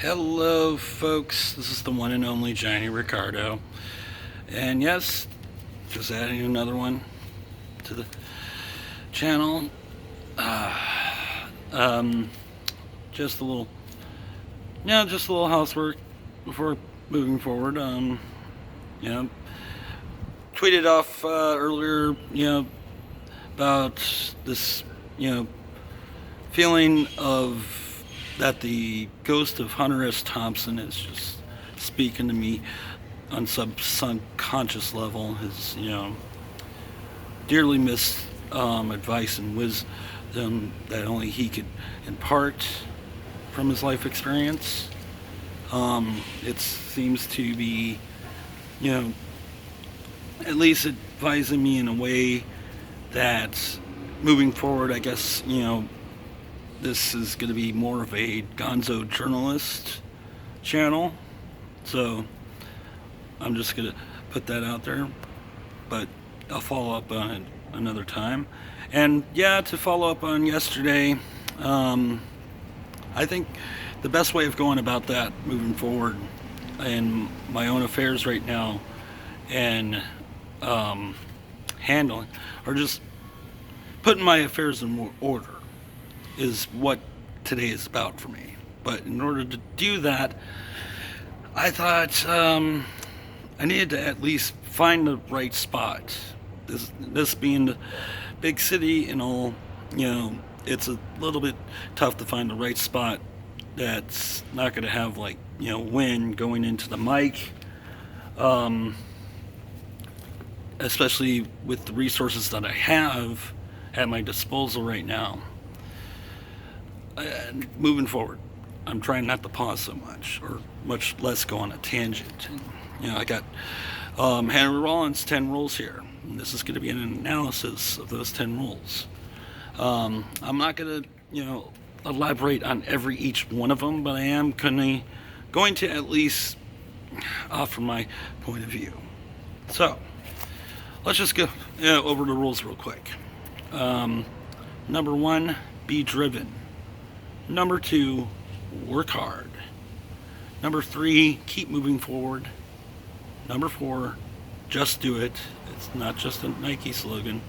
Hello, folks. This is the one and only Johnny Ricardo. And yes, just adding another one to the channel. Um, just a little, just a little housework before moving forward. You know, tweeted off earlier, about this, feeling of that the ghost of Hunter S. Thompson is just speaking to me on some subconscious level. His, dearly missed advice and wisdom that only he could impart from his life experience. It seems to be, at least advising me in a way that moving forward, I guess, this is going to be more of a gonzo journalist channel. So I'm just going to put that out there. But I'll follow up on it another time. And yeah, to follow up on yesterday, I think the best way of going about that moving forward in my own affairs right now and handling, or just putting my affairs in order, is what today is about for me. But in order to do that, I thought I needed to at least find the right spot. This being the big city and all, it's a little bit tough to find the right spot that's not going to have wind going into the mic. Especially with the resources that I have at my disposal right now. And moving forward, I'm trying not to pause so much, or much less go on a tangent. And, I got Henry Rollins' 10 rules here. And this is going to be an analysis of those 10 rules. I'm not going to, elaborate on each one of them, but I am going to at least offer my point of view. So, let's just go over the rules real quick. Number 1, be driven. Number 2, work hard. Number 3, keep moving forward. Number 4, just do it. It's not just a Nike slogan.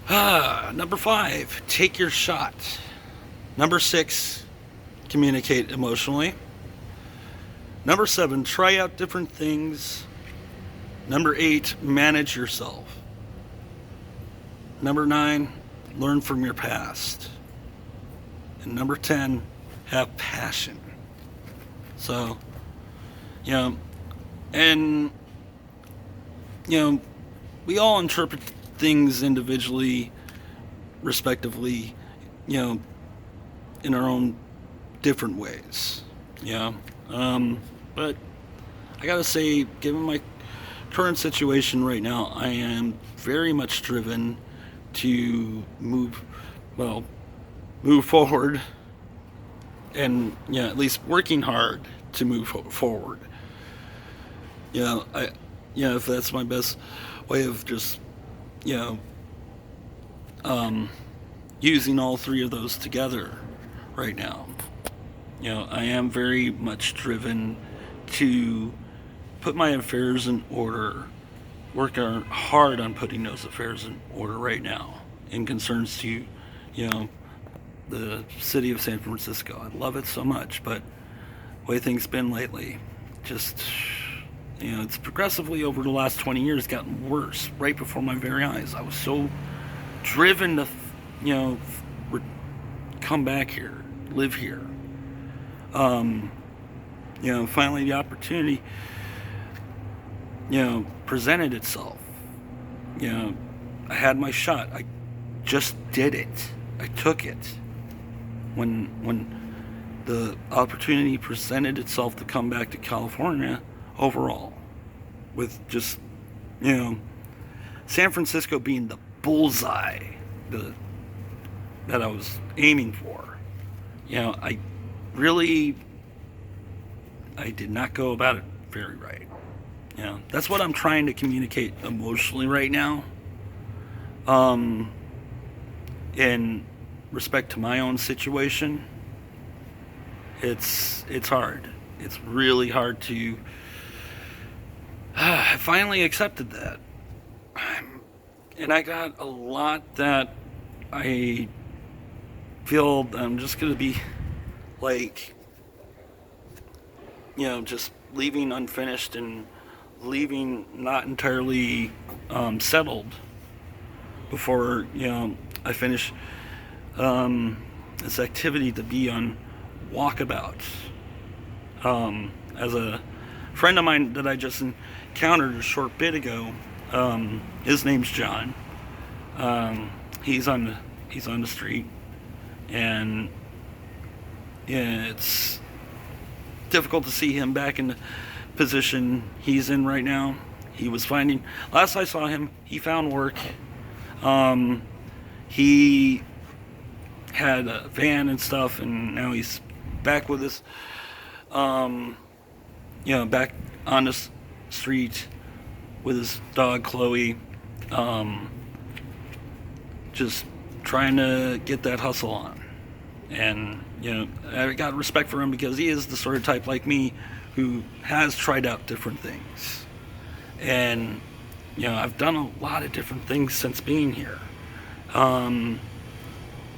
Number 5, take your shot. Number 6, communicate emotionally. Number 7, try out different things. Number 8, manage yourself. Number 9, learn from your past. And number 10, have passion. So, and, we all interpret things individually, respectively, in our own different ways. But I gotta say, given my current situation right now, I am very much driven to move forward, and at least working hard to move forward. If that's my best way of just using all three of those together right now. I am very much driven to put my affairs in order, work hard on putting those affairs in order right now in concerns to, the city of San Francisco. I love it so much, but the way things been lately, just, it's progressively over the last 20 years gotten worse right before my very eyes. I was so driven to, come back here, live here. Finally the opportunity, presented itself. I had my shot. I just did it. I took it. When the opportunity presented itself to come back to California overall, with just, San Francisco being the bullseye that I was aiming for. I did not go about it very right. That's what I'm trying to communicate emotionally right now. In respect to my own situation, It's hard. It's really hard to. I finally accepted that, and I got a lot that I feel I'm just gonna be like, just leaving unfinished and leaving not entirely settled before I finish this activity to be on walkabouts. As a friend of mine that I just encountered a short bit ago, his name's John. He's on the street, and yeah, it's difficult to see him back in the position he's in right now. He was finding, last I saw him, he found work. He had a van and stuff, and now he's back with us, back on the street with his dog Chloe, just trying to get that hustle on. And I got respect for him because he is the sort of type like me who has tried out different things. And I've done a lot of different things since being here,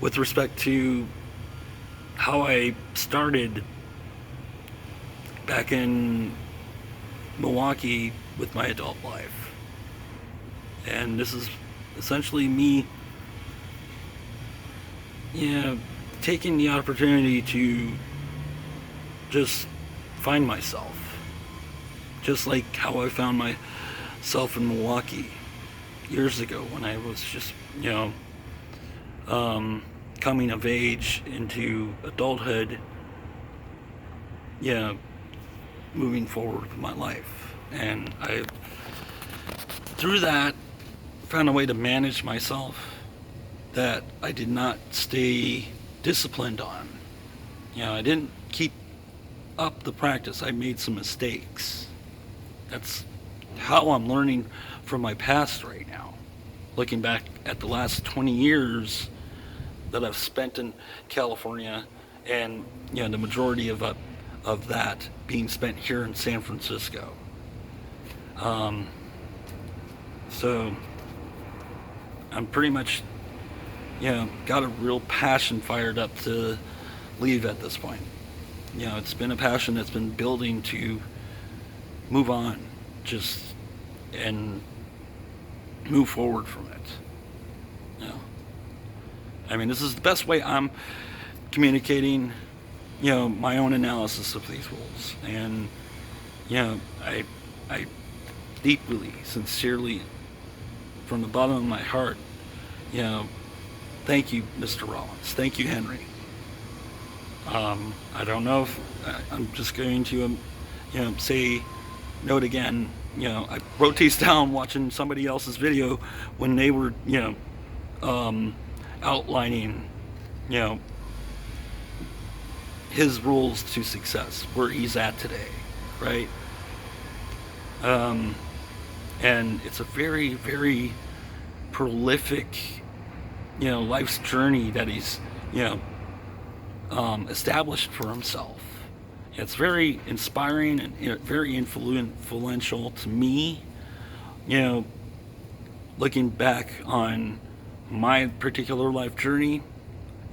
with respect to how I started back in Milwaukee with my adult life. And this is essentially me taking the opportunity to just find myself, just like how I found myself in Milwaukee years ago when I was just coming of age into adulthood, moving forward with my life. And I, through that, found a way to manage myself that I did not stay disciplined on. I didn't keep up the practice. I made some mistakes. That's how I'm learning from my past right now. Looking back at the last 20 years that I've spent in California, and the majority of that being spent here in San Francisco. So I'm pretty much got a real passion fired up to leave at this point. It's been a passion that's been building to move on, and move forward from it. I mean, this is the best way I'm communicating, my own analysis of these rules. And, I deeply, sincerely, from the bottom of my heart, thank you, Mr. Rollins. Thank you, Henry. I don't know if I'm just going to, say, note again, I wrote these down watching somebody else's video when they were, outlining, his rules to success, where he's at today, right? And it's a very, very prolific, life's journey that he's, established for himself. It's very inspiring and very influential to me, looking back on my particular life journey,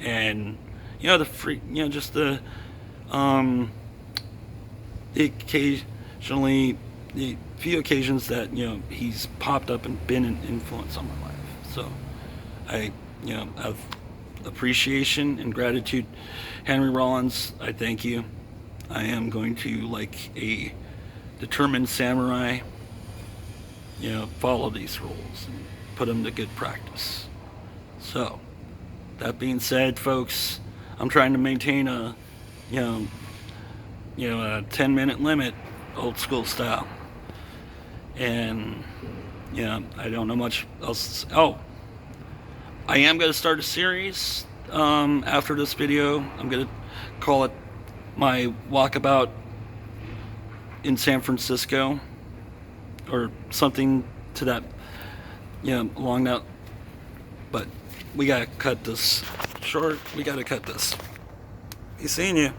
and the the few occasions that he's popped up and been an influence on my life. So I have appreciation and gratitude, Henry Rollins. I thank you. I am going to, like a determined samurai, follow these rules and put them to good practice. So, that being said, folks, I'm trying to maintain a 10-minute limit, old school style. And, I don't know much else. Oh, I am going to start a series after this video. I'm going to call it my walkabout in San Francisco, or something to that, along that. But we gotta cut this short. We gotta cut this. Be seeing you.